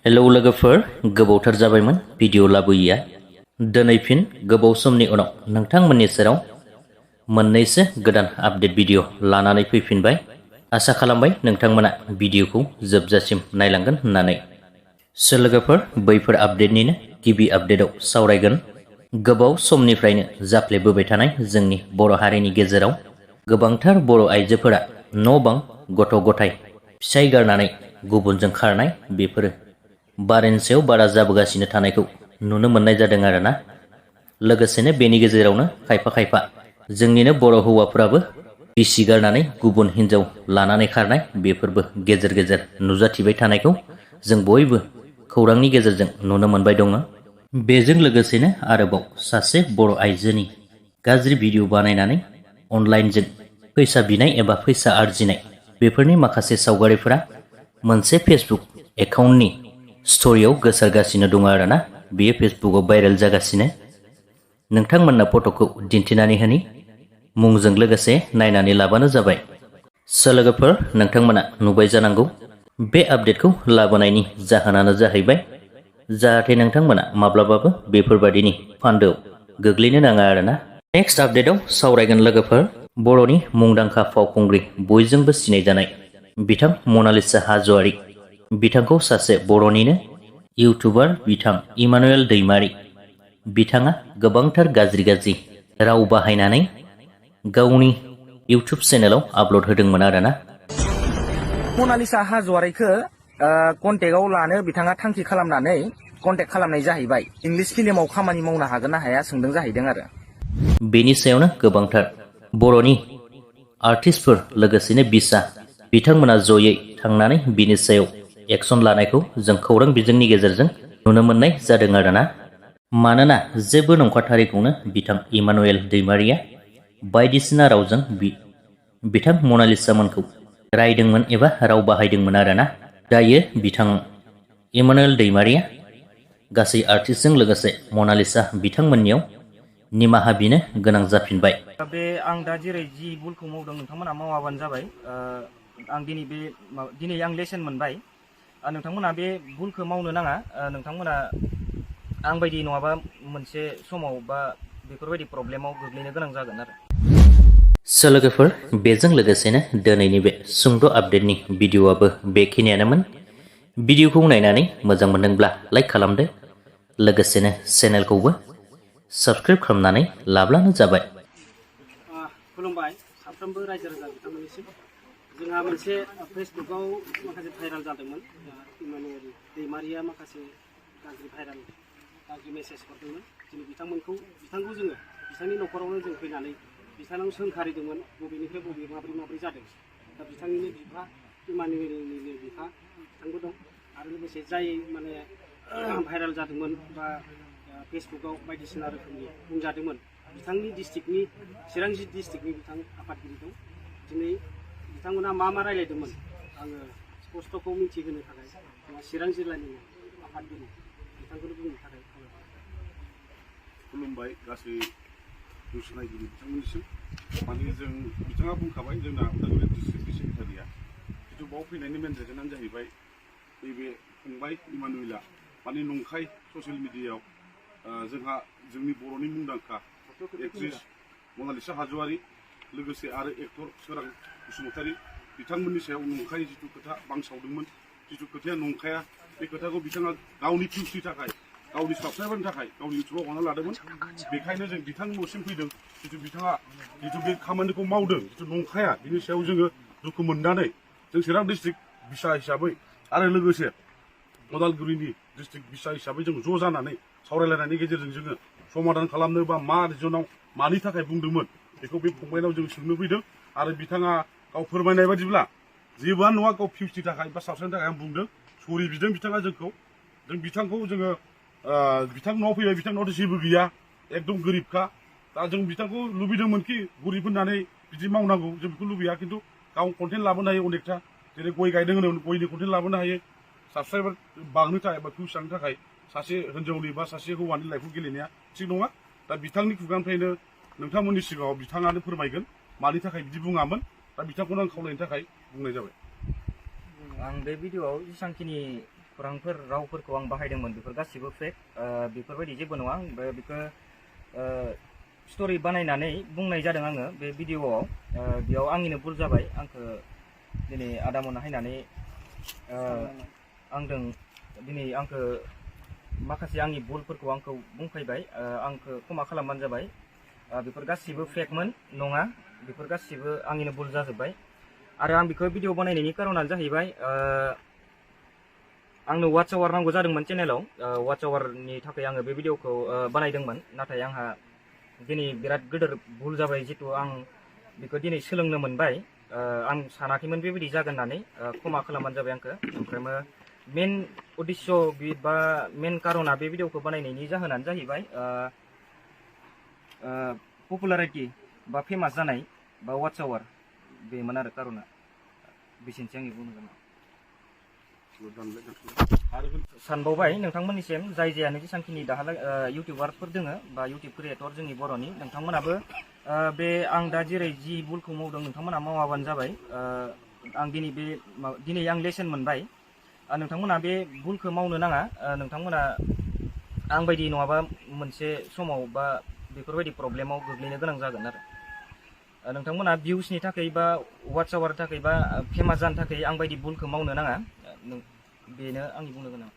Hello लोगोफोर, गोबावथार जाबायमोन video लाबोयैया। दिनै फिन गोबाव समनि उनाव नोंथांमोननि सेराव मोननैसो गोदान आपडेट भिडिअ लानानै फैफिनबाय। आसा खालामबाय नोंथांमोना भिडिअखौ जोबजासिम नायलांगोन होननानै। लोगोफोर, बैफोर आपडेटनिनो गिबि आपडेटआव सावरायगोन गोबाव समनिफ्रायनो जाफ्लेबोबाय थानाय जोंनि बर' हारिनि गेजेराव गोबांथार बर' आइजोफोरा न' बां गथ' गथाय फिसाय गारनानै गुबुनजों खारनाय, बेफोरो बारानि सायाव बारा जाबोगासिनो थानायखौ नुनो मोननाय जादों आरोना। लोगोसेनो बेनि गेजेरावनो खायफा खायफा जोंनिनो बर' हौवाफोराबो बिसि गारनानै गुबुन हिनजाव लानानै खारनाय, बेफोरबो गेजेर गेजेर नुजाथिबाय थानायखौ जों बयबो खौरांनि गेजेरजों नुनो मोनबाय दङ। बेजों लोगोसेनो आरोबाव सासे बर' आइजोनि गाज्रि भिडिअ बानायनानै अनलाइनजों फैसा बिनाय एबा फैसा आरजिनाय, बेफोरनि माखासे सावगारिफोरा मोनसे फेसबुक एकाउन्टनि स्ट'रियाव गोसारगासिनो दङ आरोना। बेयो फेसबुकआव भाइरेल जागासिनो। नोंथांमोननो फट'खौ दिन्थिनानै होनि, मुंजों लोगोसे नायनानै लाबानो जाबाय। लोगोफोर, नोंथांमोना नुबाय जानांगौ। बे आपडेटखौ लाबोनायनि जाहोनानो जाहैबाय जाहाथे नोंथांमोना माब्लाबाबो बेफोरबादिनि फान्दोआव गोग्लैनो नाङा आरोना। नेक्स्ट आपडेटआव सावरायगोन लोगोफोर बर'नि मुंदांखा फावखुंग्रि, बयजोंबो सिनायजानाय बिथां मनालिसा हाज'वारि। बिथांखौ सासे बर'निनो इउटुबार बिथां इमानुएल दैमारि, बिथाङा गोबांथार गाज्रि गाज्रि राव बाहायनानै गावनि इउटुब चेनेलाव आपल'ड होदोंमोन आरोना। मनालिसा हाज'वारिखौ कन्टेक्टआव लानो बिथाङा थांखि खालामनानै कन्टेक्ट खालामनाय जाहैबाय। इंलिश फिल्माव खामानि मावनो हागोन ना हाया सोंदों जाहैदों आरो। बेनि सायावनो गोबांथार बर'नि आर्टिस्टफोर लोगोसेनो बिथांमोना जयै थांनानै बिनि सायाव एक्सन लानायखौ जों खौरां बिजोंनि गेजेरजों नुनो मोननाय जादों आरोना। मानोना जेबो नंखाथारिखौनो बिथां इमानुएल दैमारिया बायदिसिना रावजों बिथां मनालिसामोनखौ रायदोंमोन एबा राव बाहायदोंमोन आरोना। दायो बिथां इमानुएल दैमारिया गासै आर्टिस्टजों लोगोसे मनालिसा बिथांमोननियाव निमाहा बिनो गोनां जाफिनबाय। बे आं दा जेरै जि भुलखौ मावदों नोंथांमोना मावाबानो जाबाय। आं दिनै आं लेसन मोनबाय। नोंथांमोना बे भुलखौ मावनो नाङा। नोंथांमोना आं बायदि नङाबा मोनसे समाव बा बेफोरबायदि प्रब्लेमाव गोग्लैनो गोनां जागोन आरो। लोगोफोर, बेजों लोगोसेनो दिनैनि बे सुंद' आपडेटनि भिडिअआबो बेखिनियानोमोन। भिडिअखौ नायनानै मोजां मोनदोंब्ला लाइक खालामदो, लोगोसेनो चेनेलखौबो साबस्क्राइब खालामनानै लाब्लानो जाबाय। खुलुमबाय साफ्रोमबो रायजो राजा बिथांमोननिसिम। जोंहा मोनसे फेसबुकआव माखासे भाइराल जादोंमोन। इमानुएल दैमारिया माखासे गाज्रि मेसेज हरदोंमोन। जों बिथांखौ जोङो बिथांनि न'खरावनो जों फैनानै बिथांनाव सोंखारिदोंमोन बबेनिफ्राय बबे माब्रै जादों। दा बिथांनिनो बिफा इमानुएलनिनो बिफा बिथांबो दं। आरो लोगोसे जाय माने भाइराल जादोंमोन बा फेसबुकआव बायदिसिना रोखोमनि बुंजादोंमोन, बिथांनि डिस्ट्रिक्टनि चिरां डिस्ट्रिक्टनि बिथां आफादगिरि दं। दिनै बिथांमोना मा रायलायदोंमोन आङो स्पष्टखौ मिथिहोनो थाखाय जोंहा चिरां जिल्लानि आफादगिरि बिथांखौनो बुंनो थाखाय खुलुमबाय गासै निउस नायगिरि बिथांमोननिसिम। माने बिथाङा बुंखाबाय जोंना उदालगुरि डिस्ट्रिक्टनि सेक्रेटारिया जिथु बाव फैनायनि मेन रिजनानो जाहैबाय नैबे फंबाय इमानुएला माने नंखाय ससियेल मिडियायाव जोंनि बर'नि मुंदांखा एक्ट्रिस मनालिसा हाज'वारि लोगोसे आरो एक्टर सोरां बसुमतारी बिथांमोननि सायाव नंखाय जिथु खोथा बांसावदोंमोन, जिथु खोथाया नंखाया, बे खोथाखौ बिथाङा गावनि भिउसनि थाखाय, गावनि साबस्क्राइबारनि थाखाय गावनि इउटुबाव हरना लादोंमोन। बेखायनो जों बिथांनि न'सिम फैदों। बिथाङा बे खामानिखौ मावदों, नंखाया, बिनि सायाव जोङो दुखु मोननानै जों चिरां डिस्ट्रिक्ट बिसा हिसाबै आरो लोगोसे उदालगुरिनि डिस्ट्रिक्ट बिसा हिसाबै जों ज' जानानै सावरायलायनायनि गेजेरजों जोङो समाधान खालामनो बा मा रिजनाव मानि थाखाय बुंदोंमोन बेखौ बे फंबायनाव जों सोंनो फैदों। आरो बिथाङा गाव फोरमायनाय बायदिब्ला जेबोआनो नङा, गाव भिउसनि थाखाय बा साबस्क्राइबनि थाखाय आं बुंदों, सरि बिदों बिथाङा जोंखौ। बिथांखौ जोङो बिथां न'आव फैबाय, बिथांनावथ' जेबो गैया, एकदम गोरिबखा। दा जों बिथांखौ लुबैदोंमोनखि गरिब होननानै बिदि मावनांगौ, जों बेखौ लुबैया। खिन्थु गाव कन्टेन्ट लाबोनो हायो अनेकथा, जेरै गय गायदों होनो गयनि कन्टेन्ट लाबोनो हायो। साबस्क्राइबार बांनो थाखाय बा भिउस जानो थाखाय सासे हिन्जावनि बा सासे हौवानि लाइफखौ गेलेनाया थिग नङा। दा बिथांनि खुगानिफ्रायनो नोंथांमोननि सिगाङाव बिथाङानो फोरमायगोन मानि थाखाय बिदि बुङामोन। दा बिथांखौनो आं खावलायनो थाखाय बुंनाय जाबाय। आं बे भिडिअआव जेसांखिनि खौरांफोर रावफोरखौ आं बाहायदोंमोन बेफोर गासिबो फेक बेफोरबायदि जेबो नङा आं बेखौ स्ट'रि बानायनानै बुंनाय जादों आङो बे भिडिअ'आव बेयाव आंनिनो भुल जाबाय आंखौ दिनै आदामोना हायनानै आंदों दिनै आंखौ माखासे आंनि भुलफोरखौ आंखौ बुंफैबाय आंखौ क्षमा खालामबानो जाबाय बेफोर गासिबो फेकमोन नङा बेफोर गासिबो आंनिनो भुल जाजोब्बाय आरो आं बेखौ भिडिअ बानायनायनि कारनानो जाहैबाय आंनो वाट्स आवार नांगौ जादोंमोन चेनेलाव वाट्स आवारनि थाखाय आङो बे भिडिअखौ बानायदोंमोन नाथाय आंहा दिनै बिराद गिदिर भुल जाबाय जितु आं बेखौ दिनै सोलोंनो मोनबाय आं सानाखैमोन बेबायदि जागोन होननानै क्षमा खालामबानो जाबाय आंखौ ओमफ्राय मेन उद्देश्य बा मेन कारना बे भिडिअखौ बानायनायनि जाहोनानो जाहैबाय पपुलारिटि बा फेमास जानाय बा वाट्स आवार बेमोन आरो कारना बेसेनोसै आंनि बुंनो गोनां सानबावबाय नोंथांमोननिसिम जाय जायानो जेसांखिनि दाहालागै इउटिउबारफोर दोङो बा इउटिउब क्रिएटर जोंनि बर'नि नोंथांमोनाबो बे आं दा जेरै जि भुलखौ मावदों नोंथांमोना मावाबानो जाबाय आं दिनै आं लेसन मोनबाय नोंथांमोना बे भुलखौ मावनो नाङा नोंथांमोना आं बायदि नङाबा मोनसे समाव बा बेफोरबायदि प्रब्लेमाव गोग्लैनो गोनां जागोन आरो नोंथांमोना भिउसनि थाखाय बा वाट्स आवारनि थाखाय बा फेमास जानो थाखाय आं बायदि भुलखौ मावनो नाङा बेनो आंनि बुंनो गोनां